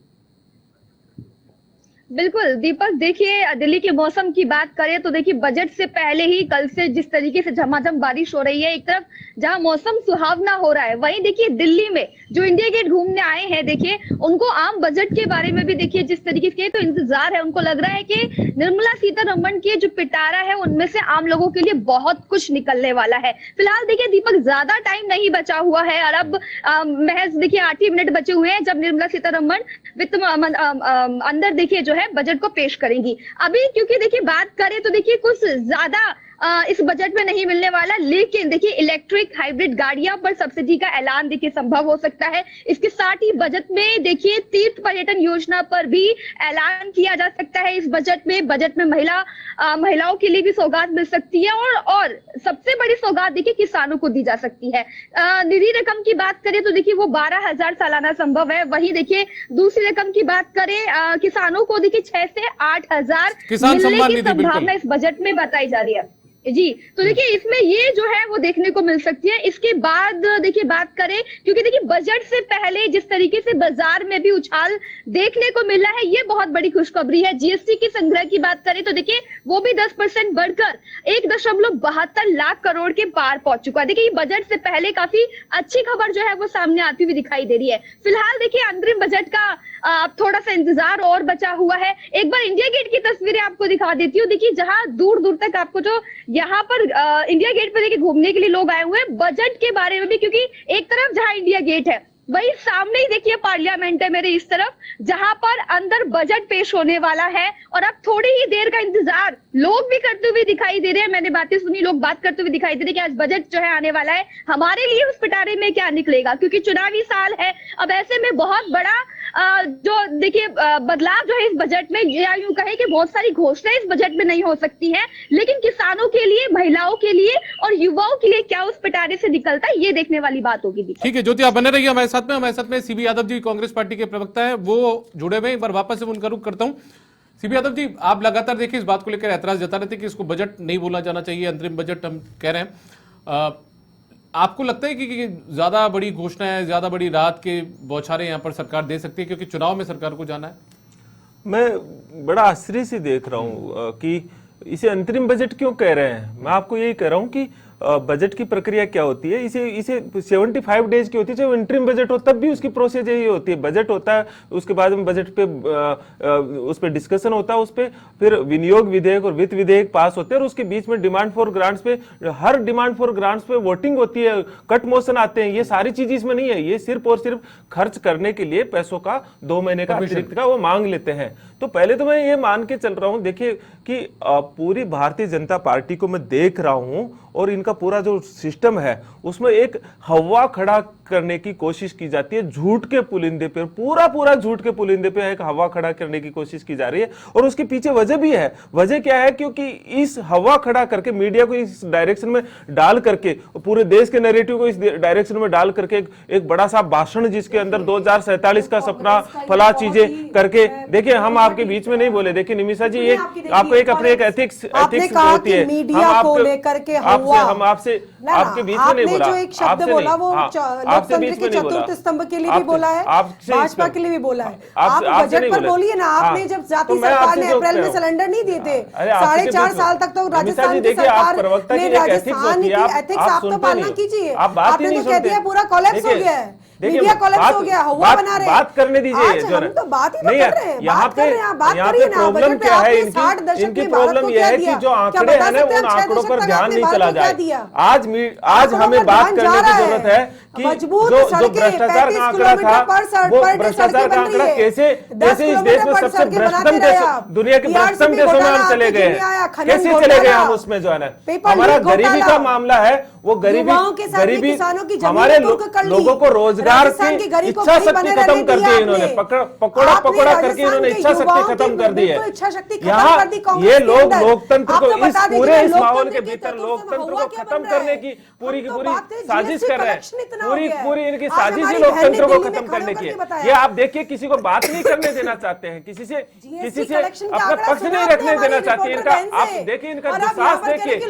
बिल्कुल दीपक, देखिए दिल्ली के मौसम की बात करें तो देखिए बजट से पहले ही कल से जिस तरीके से झमाझम बारिश हो रही है, एक तरफ जहां मौसम सुहावना हो रहा है, वहीं देखिए दिल्ली में जो इंडिया गेट घूमने आए हैं, देखिए उनको आम बजट के बारे में भी देखिए जिस तरीके के तो इंतजार है। उनको लग रहा है कि निर्मला सीतारमण के जो पिटारा है उनमें से आम लोगों के लिए बहुत कुछ निकलने वाला है। फिलहाल देखिए दीपक, ज्यादा टाइम नहीं बचा हुआ है और अब महज देखिए 8 ही मिनट बचे हुए हैं जब निर्मला सीतारमण वित्त अंदर देखिए जो है बजट को पेश करेंगी। अभी क्योंकि देखिए बात करें तो देखिए कुछ ज्यादा इस बजट में नहीं मिलने वाला, लेकिन देखिए इलेक्ट्रिक हाइब्रिड गाड़ियां पर सब्सिडी का ऐलान देखिए संभव हो सकता है। इसके साथ ही बजट में देखिए तीर्थ पर्यटन योजना पर भी ऐलान किया जा सकता है। इस बजट में महिलाओं के लिए भी सौगात मिल सकती है और सबसे बड़ी सौगात देखिए किसानों को दी जा सकती है। निधि रकम की बात करें तो देखिए वो 12,000 सालाना संभव है। वहीं देखिए दूसरी रकम की बात करें, किसानों को देखिए 6 से 8,000 मिलने की संभावना इस बजट में बताई जा रही है। जी, तो देखिए इसमें ये जो है वो देखने को मिल सकती है। इसके बाद देखिए बात करें, क्योंकि देखिए बजट से पहले जिस तरीके से बाजार में भी उछाल देखने को मिला है, ये बहुत बड़ी खुशखबरी है। जीएसटी की संग्रह की बात करें तो देखिए वो भी 10% बढ़कर 1.72 लाख करोड़ के पार पहुंच चुका है। देखिए ये बजट से पहले काफी अच्छी खबर जो है वो सामने आती हुई दिखाई दे रही है। फिलहाल देखिए अंतरिम बजट का अब थोड़ा सा इंतजार और बचा हुआ है। एक बार इंडिया गेट की तस्वीरें आपको दिखा देती हूँ। देखिए जहां दूर दूर तक आपको जो यहाँ पर इंडिया गेट पर देखिए घूमने के लिए लोग आए हुए हैं बजट के बारे में भी, क्योंकि एक तरफ जहां इंडिया गेट है वही सामने ही देखिए पार्लियामेंट है मेरे इस तरफ, जहां पर अंदर बजट पेश होने वाला है। और अब थोड़ी ही देर का इंतजार लोग भी करते हुए दिखाई दे रहे हैं। मैंने बातें सुनी, लोग बात करते हुए दिखाई दे रहे हैं कि आज बजट जो है आने वाला है, हमारे लिए उस पिटारे में क्या निकलेगा, क्योंकि चुनावी साल है। अब ऐसे में बहुत बड़ा जो देखिए बदलाव जो है इस बजट में, या यूं कहे कि बहुत सारी घोषणाएं इस बजट में नहीं हो सकती हैं, लेकिन किसानों के लिए, महिलाओं के लिए और युवाओं के लिए क्या उस पिटारे से निकलता है, ये देखने वाली बात होगी। ठीक है ज्योति, आप बने रहिए हमारे साथ में सीबी यादव जी कांग्रेस पार्टी के प्रवक्ता है, वो जुड़े हुए। एक बार वापस से उनका रुख करता हूं। सीबी यादव जी, आप लगातार देखिए इस बात को लेकर ऐतराज जता रहे थे कि इसको बजट नहीं बोला जाना चाहिए, अंतरिम बजट हम कह रहे हैं। आपको लगता है कि ज्यादा बड़ी घोषणाएं, ज्यादा बड़ी राहत के बौछारें यहां पर सरकार दे सकती है, क्योंकि चुनाव में सरकार को जाना है? मैं बड़ा आश्चर्य से देख रहा हूं कि इसे अंतरिम बजट क्यों कह रहे हैं। मैं आपको यही कह रहा हूं कि बजट की प्रक्रिया क्या होती है, इसे 75 डेज की होती है। चाहे इंटरिम बजट हो तब भी उसकी प्रोसेस यही होती है। बजट होता है, उसके बाद में बजट पे उस पर डिस्कशन होता है, उस पर फिर विनियोग विधेयक और वित्त विधेयक पास होते हैं, और उसके बीच में डिमांड फॉर ग्रांट्स पे, हर डिमांड फॉर ग्रांट्स पे वोटिंग होती है, कट मोशन आते हैं। ये सारी चीज इसमें नहीं है। ये सिर्फ और सिर्फ खर्च करने के लिए पैसों का 2 महीने का अतिरिक्त का वो मांग लेते हैं। तो पहले तो मैं ये मान के चल रहा हूं, देखिए कि पूरी भारतीय जनता पार्टी को मैं देख रहा हूं और इनका पूरा जो सिस्टम है उसमें एक हवा खड़ा करने की कोशिश की जाती है, झूठ के पुलिंदे पे, पूरा झूठ के पुलिंदे पे एक हवा खड़ा करने की कोशिश की जा रही है। और उसके पीछे वजह भी है। वजह क्या है? क्योंकि इस हवा खड़ा करके, मीडिया को इस डायरेक्शन में डाल करके, पूरे देश के नैरेटिव को इस डायरेक्शन में डाल करके एक बड़ा सा भाषण, जिसके अंदर 2047 का सपना, फला चीजें करके, देखिए हम आपके बीच में नहीं बोले। देखिए निमिषा जी, ये आपको एक अपने एक एथिक्स होती है, मीडिया को लेकर के हम आपसे आपके बीच में नहीं बोला। जो एक शब्द बोला वो लोकतंत्र के चतुर्थ स्तंभ के लिए भी बोला है, भाजपा के लिए भी बोला है। आप बजट पर बोलिए ना। आपने जब जाति सरकार ने अप्रैल में सिलेंडर नहीं दिए थे, 4.5 साल तक तो राजस्थान की सरकार ने राजस्थान की एथिक्स आप तो पालना कीजिए। आपने तो कह दिया पूरा कोलैप्स हो गया है, मीडिया कोलैप्स हो गया, हवा बना रहे हैं। बात करने दीजिए, हम तो बात ही नहीं कर रहे हैं। यहाँ पे प्रॉब्लम क्या है इनकी प्रॉब्लम यह है कि जो आंकड़े हैं ना, उन आंकड़ों पर ध्यान नहीं चला जाए। आज हमें बात करने की जरूरत है कि जो भ्रष्टाचार का आंकड़ा था, वो भ्रष्टाचार का आंकड़ा कैसे इस देश में सबसे भ्रष्टतम देश, दुनिया के भ्रष्टतम देशों में हम चले गए हैं, कैसे चले गए हम उसमें, जो है ना हमारा गरीबी का मामला है, वो गरीबी हमारे लोगों को रोजगार की इच्छा शक्ति खत्म कर दी इन्होंने, पकौड़ा करके इन्होंने इच्छा शक्ति खत्म कर दी है। यहाँ ये लोग लोकतंत्र को, इस पूरे इस माहौल के भीतर लोकतंत्र को खत्म करने की पूरी की पूरी साजिश कर रहे हैं। पूरी इनकी साजिश ही लोकतंत्र को खत्म करने की है। ये आप देखिए, किसी को बात नहीं करने देना चाहते हैं, किसी से अपना पक्ष नहीं रखने देना चाहते। इनका आप देखिए, इनका विश्वास देखिए कि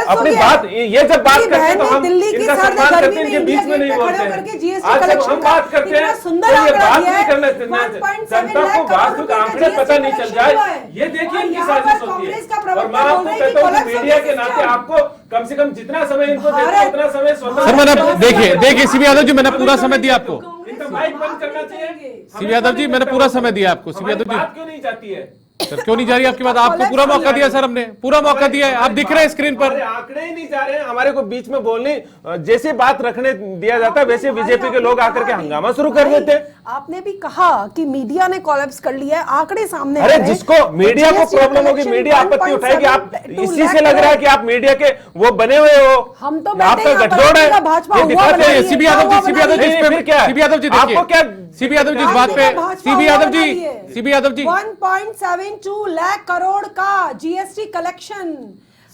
अपनी बात, ये जब बात करते हैं तो हम इनका सम्मान करते हैं, इनके बीच में नहीं बोलते हैं। आज जब हम बात करते हैं तो ये बात नहीं करने जनता को वास्तविक आंकड़े पता नहीं चल जाए, ये देखिए इनकी साजिश होती है। और मैं आपको कहता हूँ कि मीडिया के नाते आपको कम से कम जितना समय इनको देना है उतना समय सर, मैंने देखिए सीबी यादव जी, मैंने पूरा समय दिया आपको। इनका माइक बंद करना चाहिए। सीबी यादव जी, मैंने पूरा समय दिया आपको। सीबी यादव जी, बात क्यों नहीं जाती है सर? क्यों नहीं जा रही आपकी बात? आपको पूरा मौका दिया सर, हमने पूरा मौका दिया है। आप दिख रहे हैं स्क्रीन पर, आंकड़े ही नहीं जा रहे हैं। हमारे को बीच में बोलने जैसे बात रखने दिया जाता है, वैसे बीजेपी के लोग आकर के हंगामा शुरू कर देते हैं। आपने भी कहा कि मीडिया ने कोलैप्स कर लिया है, आंकड़े सामने। अरे जिसको मीडिया को प्रॉब्लम होगी, मीडिया आपत्ति उठाएगी। आप इसी से लग रहा है कि आप मीडिया के वो बने हुए हो, हम तो आपका गठजोड़ है, भाजपा दिखाते हैं। सीबी यादव जी, सीबी यादव जी, क्या सीबी यादव जी, आपको क्या सीबी यादव जी इस बात पे, सीबी यादव जी, सीबी यादव जी, 1.72 लाख करोड़ का GST collection,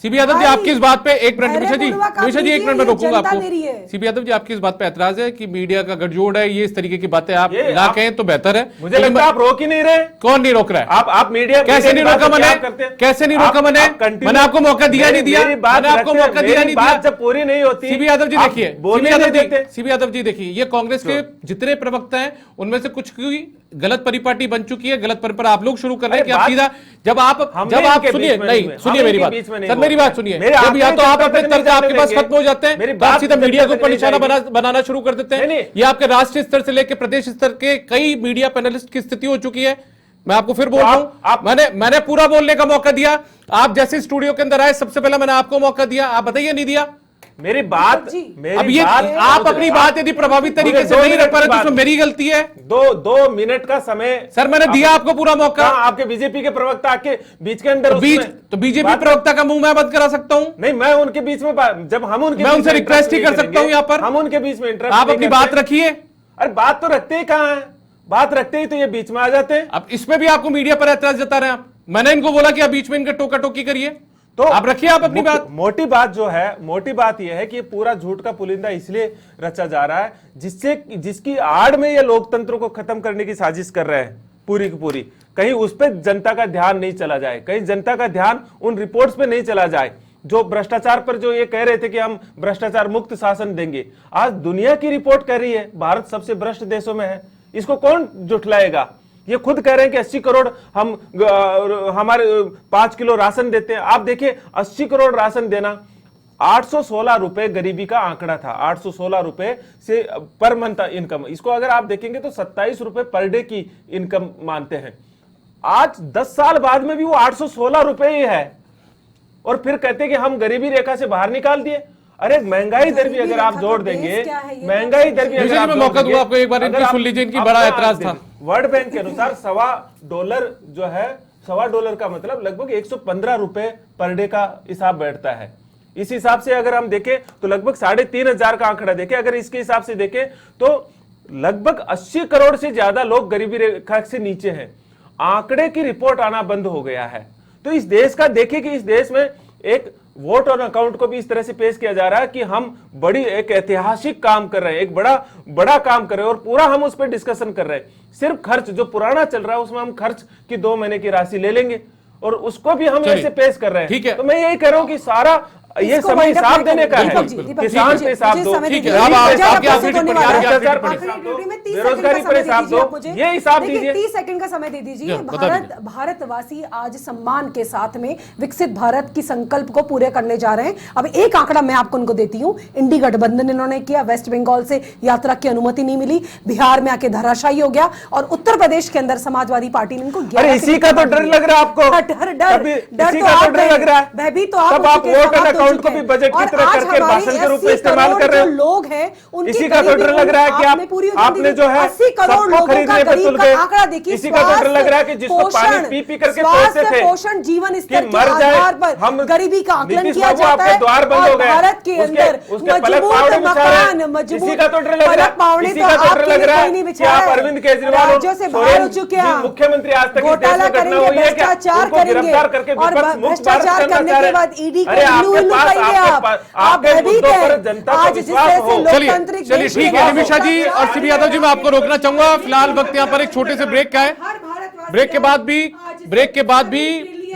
CB Yadav ji भाई, आपकी इस बात पे एक मिनट, अरे निमिषा जी, बुढ़वा काम निमिषा जी एक कीजिए, मिनट में ये रोकूंगा जनता आपको। दे रही है। सीबी यादव जी आपकी इस बात पे एतराज है कि मीडिया का गठजोड़ है, ये इस तरीके की बातें आप ये ना आप- कहें तो बेहतर है। मुझे लगता है आप रोक ही नहीं रहे। कौन नहीं रोक रहा है? आप मीडिया कैसे नहीं रोका मैंने? कैसे नहीं रोका मैंने? मैंने आपको मौका दिया नहीं दिया? मैंने आपको मौका दिया नहीं दिया? बात जब पूरी नहीं होती, सीबी यादव जी आप देखिए, बोलने नहीं देते। सीबी यादव जी देखिए, ये कांग्रेस के जितने प्रवक्ता हैं उनमें से कुछ की गलत परिपाटी बन चुकी है, गलत परंपरा आप लोग शुरू कर रहे हैं कि आप सीधा जब आप सुनिए, नहीं सुनिए मेरी बात सर, मेरी बात सुनिए। जब या तो आप अपने तर्क आपके पास खत्म हो जाते हैं, तो आप सीधा मीडिया के ऊपर निशाना बनाना शुरू कर देते हैं। ये आपके राष्ट्रीय स्तर से लेकर प्रदेश स्तर के कई मीडिया पैनलिस्ट की स्थिति हो चुकी है। मैं आपको फिर बोल रहा हूं, मैंने पूरा बोलने का मौका दिया। आप जैसे स्टूडियो के अंदर आए सबसे पहले मैंने आपको मौका दिया, आप बताइए नहीं दिया। मेरी बात अब ये आप अपनी बात यदि प्रभावित तरीके से नहीं रख पा रहे तो उसमें मेरी गलती है। दो मिनट का समय सर मैंने दिया आपको पूरा मौका। आपके बीजेपी के प्रवक्ता आपके बीच के अंदर तो बीजेपी प्रवक्ता का मुंह मैं बंद करा सकता हूं? नहीं, मैं उनके बीच में जब हम उनके मैं उनसे रिक्वेस्ट ही कर सकता हूं यहाँ पर, हम उनके बीच में इंटरप्ट आप अपनी बात रखिए। अरे बात तो रखते ही कहाँ है, बात रखते ही तो ये बीच में आ जाते हैं। अब इसमें भी आपको मीडिया पर एतराज जता रहे हैं आप। मैंने इनको बोला कि आप बीच में इनके टोका टोकी करिए, तो आप रखिए आप अपनी बात। मोटी बात जो है, मोटी बात यह है कि ये पूरा झूठ का पुलिंदा इसलिए रचा जा रहा है जिसकी आड़ में ये लोकतंत्र को खत्म करने की साजिश कर रहे हैं पूरी की पूरी। कहीं उस पर जनता का ध्यान नहीं चला जाए, कहीं जनता का ध्यान उन रिपोर्ट्स पे नहीं चला जाए जो भ्रष्टाचार पर जो ये कह रहे थे कि हम भ्रष्टाचार मुक्त शासन देंगे। आज दुनिया की रिपोर्ट कह रही है भारत सबसे भ्रष्ट देशों में है। इसको कौन जुटलाएगा? ये खुद कह रहे हैं कि 80 करोड़ हम हमारे 5 किलो राशन देते हैं। आप देखिए 80 करोड़ राशन देना, 816 रुपए गरीबी का आंकड़ा था, 816 रुपए से पर मंथ इनकम। इसको अगर आप देखेंगे तो 27 रुपए पर डे की इनकम मानते हैं। आज 10 साल बाद में भी वो 816 रुपए ही है और फिर कहते हैं कि हम गरीबी रेखा से बाहर निकाल दिए। अरे महंगाई दर भी अगर आप जोड़ देंगे, महंगाई दर भी अगर आप मौका दूंगा आपको एक बार इनकी सुन लीजिए, इनकी बड़ा ऐतराज था। वर्ल्ड बैंक के अनुसार $1.25 जो है, $1.25 का मतलब लगभग 115 रुपए पर डे का हिसाब बैठता है। इस हिसाब से अगर हम देखें तो लगभग 3,500 का आंकड़ा देखें, अगर इसके हिसाब से देखें तो लगभग 80 करोड़ से ज्यादा लोग गरीबी रेखा से नीचे हैं। आंकड़े की रिपोर्ट आना बंद हो गया है। तो इस देश का देखिए कि इस देश में एक वोट ऑन अकाउंट को भी इस तरह से पेश किया जा रहा है कि हम बड़ी एक ऐतिहासिक काम कर रहे हैं, एक बड़ा काम कर रहे हैं और पूरा हम उस पर डिस्कशन कर रहे हैं। सिर्फ खर्च जो पुराना चल रहा है उसमें हम खर्च की 2 महीने की राशि ले लेंगे और उसको भी हम ऐसे पेश कर रहे हैं। ठीक है, तो मैं यही कह रहा हूं कि सारा ये समय हिसाब देने का है, किसान पे हिसाब दो, ठीक है, बेरोजगारी पर हिसाब दो, ये हिसाब दीजिए। 30 सेकंड का समय दे दीजिए। भारतवासी आज सम्मान के साथ में विकसित भारत की संकल्प को पूरे करने जा रहे हैं। अब एक आंकड़ा मैं आपको उनको देती हूँ। इंडी गठबंधन इन्होंने किया, वेस्ट बंगाल से यात्रा की अनुमति नहीं मिली, बिहार में आके धराशायी हो गया और उत्तर प्रदेश के अंदर समाजवादी पार्टी ने इनको इसी का तो डर लग रहा है आपको, डर लग रहा है, भयभीत तो आप अकाउंट को भी बजट की तरह करके भाषण के रूप में इस्तेमाल कर रहे हैं। लोग हैं इसी का तो डर लग रहा है कि आपने जो है 80 करोड़ लोगों का गरीब का आंकड़ा देखिए। इसी का तो डर लग रहा है कि जिसको पानी पी करके सोचते थे पोषण जीवन स्तर के मर जाए, आधार पर हम गरीबी का आकलन किया जाता आपके है द्वार बंद हो गए, भारत के अंदर मजबूत मकान, मजबूत पलक पावड़े तो आपके लिए कोई नहीं बिछा है। अरविंद केजरीवाल राज्यों से बाहर हो चुके हैं, मुख्यमंत्री आज तक घोटाला करेंगे, भ्रष्टाचार करेंगे और भ्रष्टाचार करने के बाद ईडी को आप भयभीत हैं। आज जिस तरह से लोकतांत्रिक चलिए ठीक है निमिषा जी और सीबी यादव जी, मैं आपको रोकना चाहूंगा। फिलहाल वक्त यहाँ पर एक छोटे से ब्रेक का है। ब्रेक के बाद भी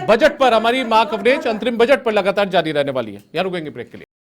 बजट पर हमारी मां कवरेज अंतरिम बजट पर लगातार जारी रहने वाली है। यहाँ रुकेंगे ब्रेक के लिए।